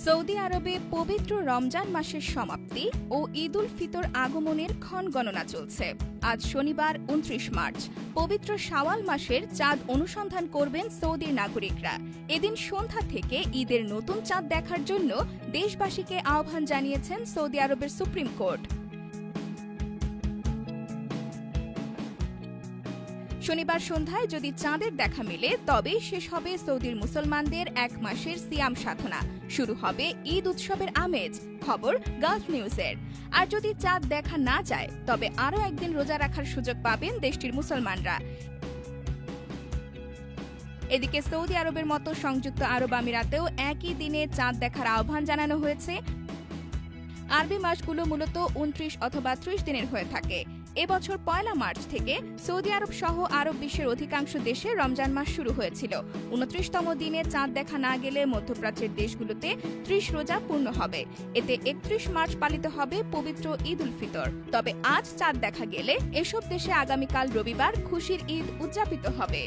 Saudi আরবে পবিত্র রমজান মাসের সমাপ্তি ও ঈদ উল ফিতর আগমনের ক্ষণ গণনা চলছে। আজ শনিবার ২৯ মার্চ পবিত্র শাওয়াল মাসের চাঁদ অনুসন্ধান করবেন সৌদির নাগরিকরা। এদিন সন্ধ্যা থেকে ঈদের নতুন চাঁদ দেখার জন্য দেশবাসীকে আহ্বান জানিয়েছেন সৌদি আরবের সুপ্রিম কোর্ট। শনিবার সন্ধ্যায় যদি চাঁদের দেখা মেলে তবেই শেষ হবে সৌদির মুসলমানদের এক মাসের সিয়াম সাধনা, শুরু হবে ঈদ উৎসবের আমেজ। খবর গালফ নিউজের। আর যদি চাঁদ দেখা না যায় তবে আরও একদিন রোজা রাখার সুযোগ পাবেন দেশটির মুসলমানরা। এদিকে সৌদি আরবের মতো সংযুক্ত আরব আমিরাতেও একই দিনে চাঁদ দেখার আহ্বান জানানো হয়েছে। আরবি মাসগুলো মূলত ২৯ অথবা ৩০ দিনের হয়ে থাকে। এবছর ১ মার্চ থেকে সৌদি আরব সহ আরব বিশ্বের অধিকাংশ দেশে রমজান মাস শুরু হয়েছিল। ২৯তম দিনে চাঁদ দেখা না গেলে মধ্যপ্রাচ্যের দেশগুলোতে ৩০ রোজা পূর্ণ হবে। এতে ৩১ মার্চ পালিত হবে পবিত্র ঈদ উল ফিতর। তবে আজ চাঁদ দেখা গেলে এসব দেশে আগামীকাল রবিবার খুশির ঈদ উদযাপিত হবে।